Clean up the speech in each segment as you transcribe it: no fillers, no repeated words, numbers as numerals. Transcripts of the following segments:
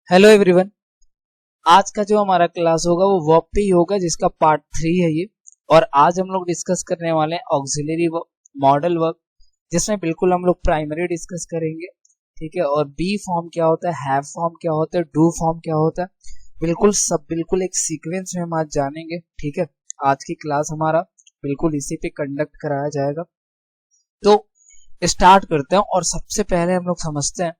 Hello everyone. आज का जो हमारा क्लास होगा वो वर्ब पे ही होगा, जिसका पार्ट 3 है ये। और आज हम लोग डिस्कस करने वाले हैं ऑक्सिलरी वर्ब, मॉडल वर्ब, जिसमें बिल्कुल हम लोग प्राइमरी डिस्कस करेंगे। ठीक है। और बी फॉर्म क्या होता है, हैव फॉर्म क्या होता है, डू फॉर्म क्या होता है, बिल्कुल एक सीक्वेंस में हम आज जानेंगे। ठीक है। आज की क्लास हमारा बिल्कुल इसी पे कंडक्ट कराया जाएगा। तो स्टार्ट करते हैं और सबसे पहले हम लोग समझते हैं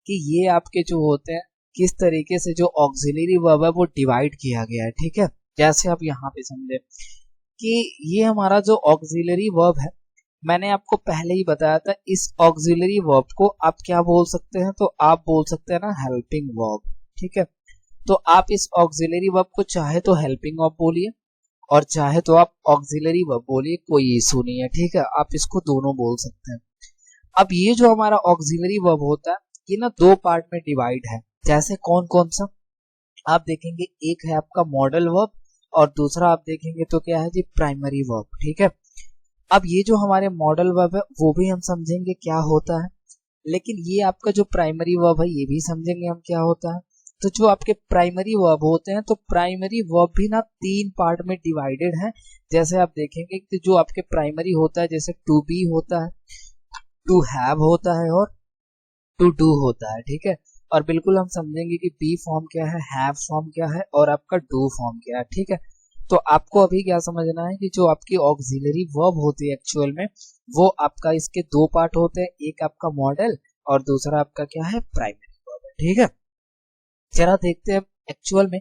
कि ये आपके जो होते हैं किस तरीके से जो ऑक्सिलरी वर्ब है वो डिवाइड किया गया है। ठीक है। जैसे आप यहाँ पे समझे कि ये हमारा जो ऑक्सिलरी वर्ब है, मैंने आपको पहले ही बताया था, इस ऑक्सिलरी वर्ब को आप क्या बोल सकते हैं, तो आप बोल सकते हैं ना हेल्पिंग वर्ब। ठीक है। तो आप इस ऑक्सिलरी वर्ब को चाहे तो हेल्पिंग वर्ब बोलिए और चाहे तो आप ऑक्सिलरी वर्ब बोलिए, कोई इशू नहीं है। ठीक है। आप इसको दोनों बोल सकते हैं। अब ये जो हमारा ऑक्सिलरी वर्ब होता है ये ना दो पार्ट में डिवाइड है। जैसे कौन कौन सा आप देखेंगे, एक है आपका मॉडल वर्ब और दूसरा आप देखेंगे तो क्या है जी, प्राइमरी वर्ब। ठीक है। अब ये जो हमारे मॉडल वर्ब है वो भी हम समझेंगे क्या होता है, लेकिन ये आपका जो प्राइमरी वर्ब है ये भी समझेंगे हम क्या होता है। तो जो आपके प्राइमरी वर्ब होते हैं, तो प्राइमरी वर्ब भी ना तीन पार्ट में डिवाइडेड है। जैसे आप देखेंगे कि जो आपके प्राइमरी होता है, जैसे टू बी होता है, टू हैव होता है और टू डू होता है। ठीक है। और बिल्कुल हम समझेंगे कि बी फॉर्म क्या है, हैव फॉर्म क्या है और आपका डू फॉर्म क्या है। ठीक है। तो आपको अभी क्या समझना है कि जो आपकी ऑक्सिलरी वर्ब होती है एक्चुअल में, वो आपका इसके दो पार्ट होते हैं, एक आपका मॉडल और दूसरा आपका क्या है, प्राइमरी वर्ब है। ठीक है। जरा देखते हैं एक्चुअल में।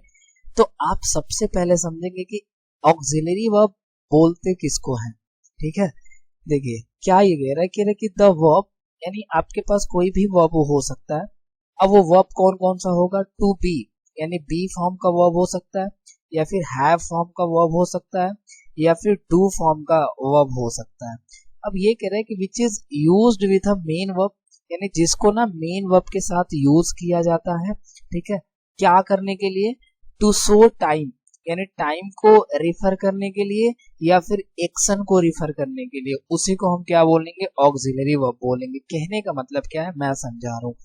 तो आप सबसे पहले समझेंगे कि ऑक्सिलरी वर्ब बोलते किसको है। ठीक है। देखिए क्या ये कह रहा है कि द वर्ब, यानी आपके पास कोई भी वर्ब हो सकता है। अब वो वर्ब कौन कौन सा होगा, टू बी यानी बी फॉर्म का वर्ब हो सकता है, या फिर हैव फॉर्म का वर्ब हो सकता है, या फिर डू फॉर्म का वर्ब हो सकता है। अब ये कह रहा है कि which is used with a main verb, यानी जिसको ना मेन वर्ब के साथ यूज किया जाता है। ठीक है। क्या करने के लिए, टू शो टाइम, यानी टाइम को रिफर करने के लिए या फिर एक्शन को रिफर करने के लिए, उसी को हम क्या बोलेंगे, ऑक्सिलरी वर्ब बोलेंगे। कहने का मतलब क्या है, मैं समझा रहा हूँ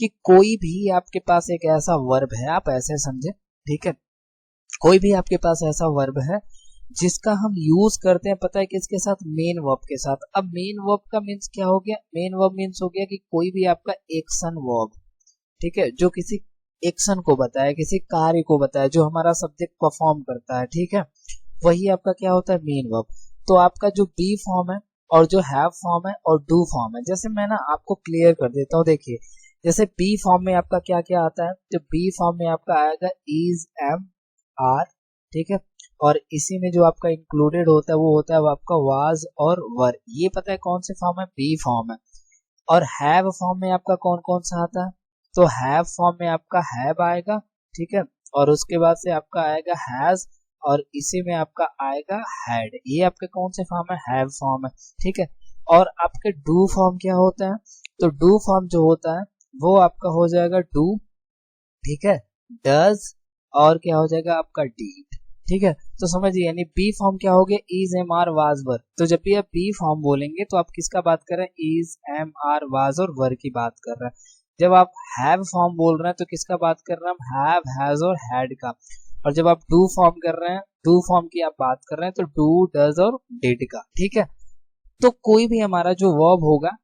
कि कोई भी आपके पास एक ऐसा वर्ब है, आप ऐसे समझे। ठीक है। कोई भी आपके पास ऐसा वर्ब है जिसका हम यूज करते हैं, पता है किसके साथ, मेन वर्ब के साथ। अब मेन वर्ब का मीन्स क्या हो गया, मेन वर्ब मीन्स हो गया कि कोई भी आपका एक्शन वर्ब, ठीक है, जो किसी एक्शन को बताए, किसी कार्य को बताए, जो हमारा सब्जेक्ट परफॉर्म करता है। ठीक है। वही आपका क्या होता है, मेन वर्ब। तो आपका जो बी फॉर्म है और जो हैव फॉर्म है और डू फॉर्म है, जैसे मैं ना आपको क्लियर कर देता हूँ। देखिए जैसे बी फॉर्म में आपका क्या क्या आता है, तो बी फॉर्म में आपका आएगा इज, एम, आर। ठीक है। और इसी में जो आपका इंक्लूडेड होता है वो होता है वो आपका वाज और वर। ये पता है कौन से फॉर्म है, बी फॉर्म है। और हैव फॉर्म में आपका कौन कौन सा आता है, तो हैव फॉर्म में आपका हैव आएगा। ठीक है। और उसके बाद से आपका आएगा हैज और इसी में आपका आएगा हैड। ये आपके कौन से फॉर्म है, हैव फॉर्म है। ठीक है। और आपके डू फॉर्म क्या होता है, तो डू फॉर्म जो होता है वो आपका हो जाएगा डू। ठीक है। डज और क्या हो जाएगा आपका डीड। ठीक है। तो समझिए, यानी बी फॉर्म क्या हो गया, इज, एम, आर, वाज, वर। तो जब भी आप बी फॉर्म बोलेंगे तो आप किसका बात कर रहे हैं, इज, एम, आर, वाज और वर की बात कर रहे हैं। जब आप हैव फॉर्म बोल रहे हैं तो किसका बात कर रहे हैं, हम हैव, हैज और हैड का। और जब आप डू फॉर्म कर रहे हैं, डू फॉर्म की आप बात कर रहे हैं, तो डू, डज और डिड का। ठीक है। तो कोई भी हमारा जो वर्ब होगा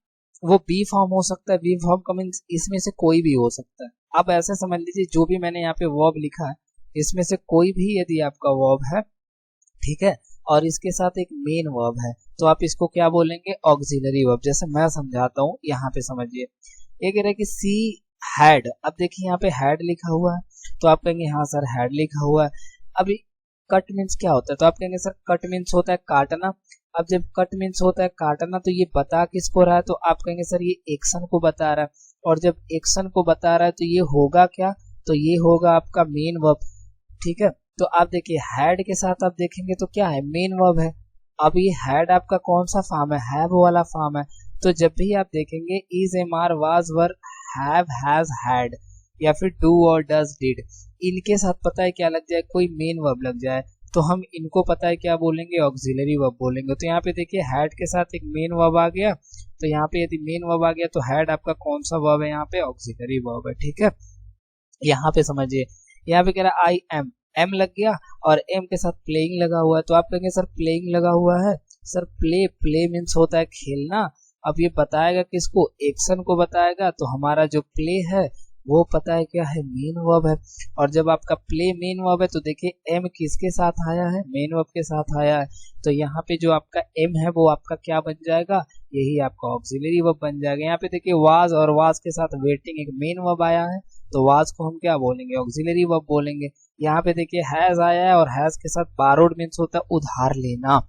वो बी फॉर्म हो सकता है, बी फॉर्म का मीन्स इसमें से कोई भी हो सकता है। आप ऐसे समझ लीजिए, जो भी मैंने यहाँ पे वर्ब लिखा है इसमें से कोई भी यदि आपका वर्ब है, ठीक है, और इसके साथ एक मेन वर्ब है, तो आप इसको क्या बोलेंगे, ऑक्सिलरी वर्ब। जैसे मैं समझाता हूँ, यहाँ पे समझिए। ये कह रहा है कि सी हैड। अब देखिए यहाँ पे हैड लिखा हुआ है, तो आप कहेंगे हाँ सर हैड लिखा हुआ है। अभी कट मीन्स क्या होता है, तो आप कहेंगे सर कट मीन्स होता है काटना। अब जब कट मीन्स होता है काटना, तो ये बता किसको रहा है, तो आप कहेंगे सर ये एक्शन को बता रहा है। और जब एक्शन को बता रहा है तो ये होगा क्या, तो ये होगा आपका मेन वर्ब। ठीक है। तो आप देखिए हैड के साथ आप देखेंगे तो क्या है, मेन वर्ब है। अब ये हैड आपका कौन सा फॉर्म है, हैव वाला फॉर्म है। तो जब भी आप देखेंगे is, am, are, was, were, have, has, had या फिर डू और डज, डिड, इनके साथ पता है क्या लग जाए, कोई मेन वर्ब लग जाए, तो हम इनको पता है क्या बोलेंगे, ऑक्सिलरी वर्ब बोलेंगे। तो यहाँ पे देखिए हैड के साथ एक मेन वर्ब आ गया, तो यहाँ पे यदि मेन वर्ब आ गया तो हैड आपका कौन सा वर्ब है, यहाँ पे ऑक्सिलरी वर्ब है। ठीक है। यहाँ पे समझिए, यहाँ पे कह रहा आई एम, एम लग गया और एम के साथ प्लेइंग लगा हुआ है, तो आप कहेंगे सर प्लेइंग लगा हुआ है, सर प्ले, प्ले मीन्स होता है खेलना। अब ये बताएगा किसको, एक्शन को बताएगा, तो हमारा जो प्ले है वो पता है क्या है, मेन वर्ब है। और जब आपका प्ले मेन वर्ब है तो देखिए एम किसके साथ आया है, मेन वर्ब के साथ आया है, तो यहाँ पे जो आपका एम है वो आपका क्या बन जाएगा, यही आपका ऑक्सिलरी वर्ब बन जाएगा। यहाँ पे देखिए वाज और वाज के साथ वेटिंग एक मेन वर्ब आया है, तो वाज को हम क्या बोलेंगे, ऑक्सिलरी वर्ब बोलेंगे। यहाँ पे देखिए हैज आया है और हैज के साथ बारोड मीन्स होता है उधार लेना।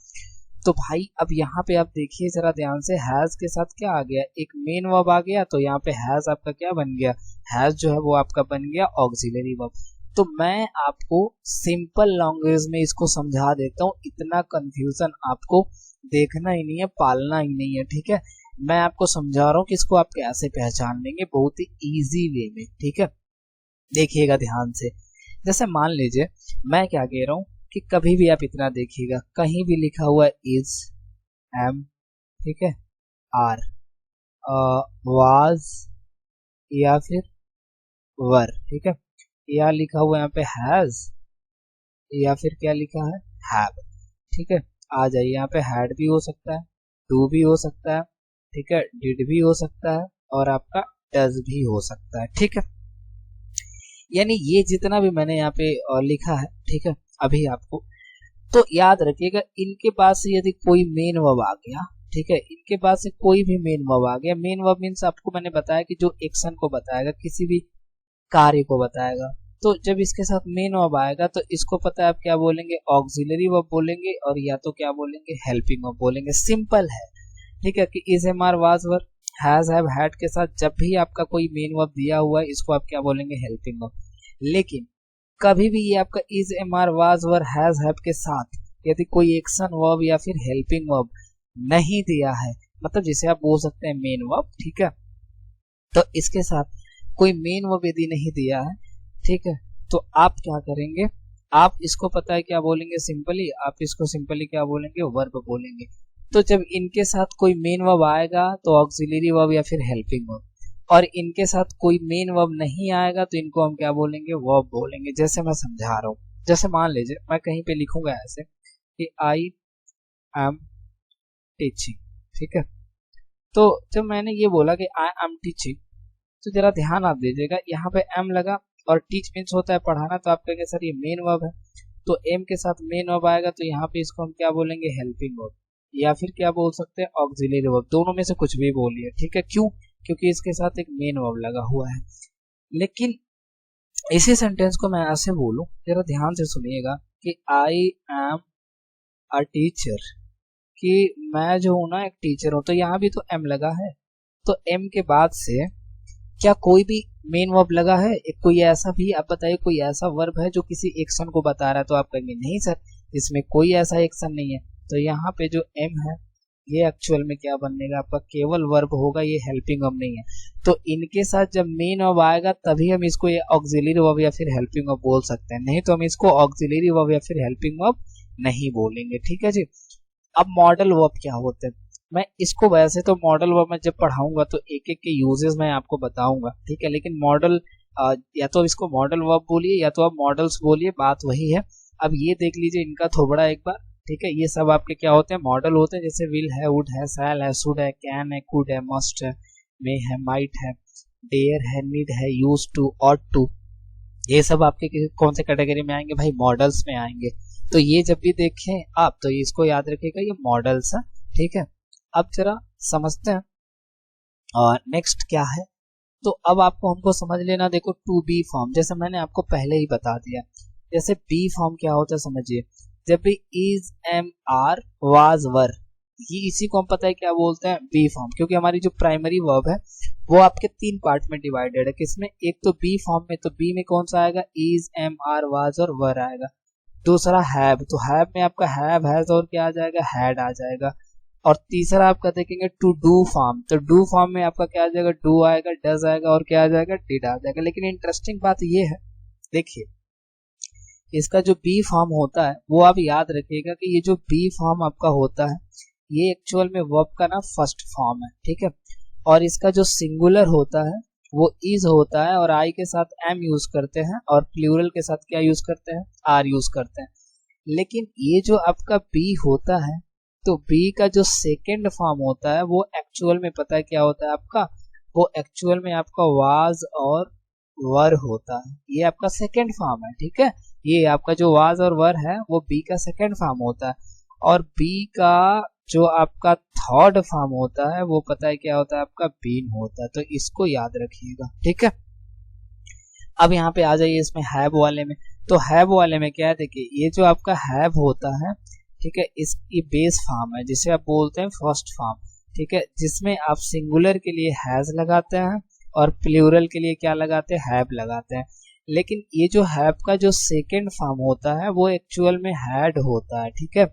तो भाई अब यहाँ पे आप देखिए जरा ध्यान से, हैज के साथ क्या आ गया, एक मेन वर्ब आ गया, तो यहाँ पे हैज आपका क्या बन गया, हैज जो है वो आपका बन गया ऑक्सिलरी वर्ब। तो मैं आपको सिंपल लैंग्वेज में इसको समझा देता हूँ, इतना कंफ्यूजन आपको देखना ही नहीं है, पालना ही नहीं है, ठीक है। मैं आपको समझा रहा हूँ कि इसको आप कैसे पहचान लेंगे बहुत ही इजी वे में, ठीक है। देखिएगा ध्यान से, जैसे मान लीजिए मैं क्या कह रहा हूँ कि कभी भी आप इतना देखिएगा, कहीं भी लिखा हुआ है इज, एम, ठीक है, आर, वाज या फिर वर, ठीक है, या लिखा हुआ यहाँ पे हैज या फिर क्या लिखा है, हैव, ठीक है। आ जाइए, यहाँ पे हैड भी हो सकता है, डू भी हो सकता है, ठीक है, डिड भी हो सकता है और आपका डज भी हो सकता है, ठीक है। यानी ये जितना भी मैंने यहाँ पे लिखा है, ठीक है, अभी आपको, तो याद रखिएगा इनके पास से यदि कोई मेन वर्ब आ गया, ठीक है, इनके पास से कोई भी मेन वर्ब आ गया, मेन वर्ब मीन्स आपको मैंने बताया कि जो एक्शन को बताएगा, किसी भी कार्य को बताएगा, तो जब इसके साथ मेन वर्ब आएगा तो इसको पता है आप क्या बोलेंगे, ऑक्सिलरी वर्ब बोलेंगे, और या तो क्या बोलेंगे, हेल्पिंग वर्ब बोलेंगे। सिंपल है, ठीक है, कि is, am, are, was, were, has, have, had के साथ जब भी आपका कोई मेन वर्ब दिया हुआ है इसको आप क्या बोलेंगे, हेल्पिंग वर्ब। लेकिन कभी भी ये आपका is, am, are, was, were, has, have के साथ यदि कोई एक्शन वर्ब या फिर हेल्पिंग वर्ब नहीं दिया है, मतलब जिसे आप बोल सकते हैं मेन वर्ब, ठीक है, तो इसके साथ कोई मेन वर्ब यदि नहीं दिया है, ठीक है, तो आप क्या करेंगे, आप इसको पता है क्या बोलेंगे, सिंपली आप इसको सिंपली क्या बोलेंगे, वर्ब बोलेंगे। तो जब इनके साथ कोई मेन वर्ब आएगा तो ऑक्सिलरी वर्ब या फिर हेल्पिंग वर्ब, और इनके साथ कोई मेन वर्ब नहीं आएगा तो इनको हम क्या बोलेंगे, वर्ब बोलेंगे। जैसे मैं समझा रहा हूँ, जैसे मान लीजिए मैं कहीं पे लिखूंगा ऐसे कि आई एम टीचिंग, ठीक है, तो जब मैंने ये बोला कि आई एम टीचिंग, तो जरा ध्यान आप दीजिएगा, यहाँ पे एम लगा और टीच मीन्स होता है पढ़ाना, तो आप कहेंगे सर ये मेन वर्ब है, तो एम के साथ मेन वर्ब आएगा तो यहाँ पे इसको हम क्या बोलेंगे, हेल्पिंग वर्ब, या फिर क्या बोल सकते हैं, ऑक्सिलरी वर्ब, दोनों में से कुछ भी बोलिए, ठीक है। क्यों, क्योंकि इसके साथ एक मेन वर्ब लगा हुआ है। लेकिन इसी सेंटेंस को मैं ऐसे बोलूं, जरा ध्यान से सुनिएगा कि आई एम अ टीचर, कि मैं जो हूं ना एक टीचर हूं, तो यहाँ भी तो एम लगा है, तो एम के बाद से क्या कोई भी मेन वर्ब लगा है, एक कोई ऐसा भी, आप बताइए कोई ऐसा वर्ब है जो किसी एक्शन को बता रहा है, तो आप कहेंगे नहीं सर इसमें कोई ऐसा एक्शन नहीं है, तो यहाँ पे जो एम है ये एक्चुअल में क्या बनेगा, आपका केवल वर्ब होगा, ये हेल्पिंग वर्ब नहीं है। तो इनके साथ जब मेन वर्ब आएगा तभी हम इसको ये ऑक्सिलरी वर्ब या फिर हेल्पिंग वर्ब बोल सकते हैं, नहीं तो हम इसको ऑक्सिलरी वर्ब या फिर हेल्पिंग वर्ब नहीं बोलेंगे, ठीक है जी। अब मॉडल वर्ब क्या होते हैं, मैं इसको वैसे तो मॉडल वर्ब में जब पढ़ाऊंगा तो एक एक के यूजेस मैं आपको बताऊंगा, ठीक है, लेकिन मॉडल या तो इसको मॉडल वर्ब बोलिए या तो आप मॉडल्स बोलिए, बात वही है। अब ये देख लीजिए इनका थोबड़ा एक बार, ठीक है, ये सब आपके क्या होते हैं, मॉडल होते हैं, जैसे विल है, वुड है, शैल है, शुड है, कैन है, कुड है, मस्ट है, मे है, माइट है, डेयर है, नीड है, यूज टू, ऑट टू, ये सब आपके कौन से कैटेगरी में आएंगे भाई, मॉडल्स में आएंगे। तो ये जब भी देखें आप तो इसको याद रखिएगा, ये मॉडल्स है, ठीक है। अब जरा समझते हैं और नेक्स्ट क्या है, तो अब आपको हमको समझ लेना, देखो टू बी फॉर्म, जैसे मैंने आपको पहले ही बता दिया, जैसे बी फॉर्म क्या होता है समझिए, जब भी इज, एम, आर, वाज, वर, ये इसी को हम पता है क्या बोलते हैं, बी फॉर्म, क्योंकि हमारी जो प्राइमरी वर्ब है वो आपके 3 पार्ट में डिवाइडेड है, किसमें, एक तो बी फॉर्म में, तो बी में कौन सा आएगा, इज, एम, आर, वाज और वर आएगा। दूसरा हैव, तो हैव में आपका हैव, हैज और क्या आ जाएगा, हैड आ जाएगा। और तीसरा आपका देखेंगे टू डू फॉर्म, तो डू फॉर्म में आपका क्या आ जाएगा, डू आएगा, डज आएगा और क्या आ जाएगा, डिड आ जाएगा। लेकिन इंटरेस्टिंग बात ये है, देखिए इसका जो बी फॉर्म होता है वो आप याद रखिएगा कि ये जो बी फॉर्म आपका होता है ये एक्चुअल में वर्ब का ना फर्स्ट फॉर्म है, ठीक है, और इसका जो सिंगुलर होता है वो इज होता है और आई के साथ एम यूज करते हैं और प्लूरल के साथ क्या यूज करते हैं, आर यूज करते हैं। लेकिन ये जो आपका बी होता है, तो बी का जो सेकेंड फॉर्म होता है वो एक्चुअल में पता है क्या होता है आपका, वो एक्चुअल में आपका वाज और वर होता है। ये आपका सेकेंड फॉर्म है, ठीक है। ये आपका जो वाज और वर है वो बी का सेकेंड फॉर्म होता है। और बी का जो आपका थर्ड फॉर्म होता है वो पता है क्या होता है आपका, बीन होता है। तो इसको याद रखिएगा, ठीक है। अब यहाँ पे आ जाइए इसमें हैव वाले में। तो हैव वाले में क्या है, देखिए ये जो आपका हैव होता है, ठीक है, इसकी बेस फॉर्म है जिसे आप बोलते हैं फर्स्ट फॉर्म, ठीक है, जिसमें आप सिंगुलर के लिए हैज लगाते हैं और प्लूरल के लिए क्या लगाते हैं, हैव लगाते हैं। लेकिन ये जो हैव का जो सेकेंड फॉर्म होता है वो एक्चुअल में हैड होता है, ठीक है।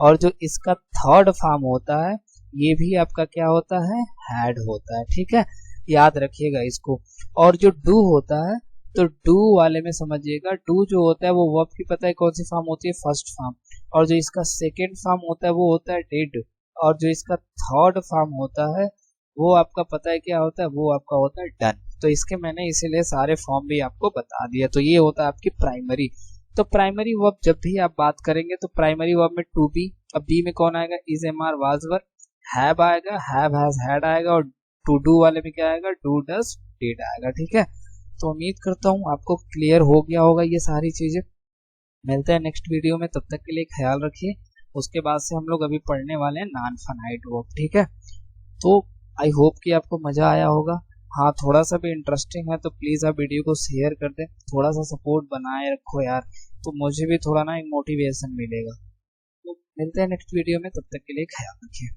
और जो इसका थर्ड फॉर्म होता है ये भी आपका क्या होता है, हैड होता है, ठीक है। याद रखिएगा इसको। और जो डू होता है, तो डू वाले में समझिएगा, डू जो होता है वो वर्ब की पता है कौन सी फॉर्म होती है, फर्स्ट फॉर्म। और जो इसका सेकेंड फॉर्म होता है वो होता है डिड। और जो इसका थर्ड फॉर्म होता है वो आपका पता है क्या होता है, वो आपका होता है डन। तो इसके मैंने इसीलिए सारे फॉर्म भी आपको बता दिया। तो ये होता है आपकी प्राइमरी। तो प्राइमरी वर्ब जब भी आप बात करेंगे तो प्राइमरी वर्ब में टू बी, अब बी में कौन आएगा, is, am, are, was, were, have आएगा, हैव, हैज, हैड आएगा, और टू डू वाले में क्या आएगा, डू, डज, डिड आएगा, ठीक है। तो उम्मीद करता हूँ आपको क्लियर हो गया होगा ये सारी चीजें। मिलते हैं नेक्स्ट वीडियो में, तब तक के लिए ख्याल रखिए। उसके बाद से हम लोग अभी पढ़ने वाले हैं नॉन फाइनाइट वर्ब, ठीक है। तो आई होप कि आपको मजा आया होगा। हाँ, थोड़ा सा भी इंटरेस्टिंग है तो प्लीज आप वीडियो को शेयर कर दें, थोड़ा सा सपोर्ट बनाए रखो यार, तो मुझे भी थोड़ा ना एक मोटिवेशन मिलेगा। तो मिलते हैं नेक्स्ट वीडियो में, तब तक के लिए ख्याल रखिए।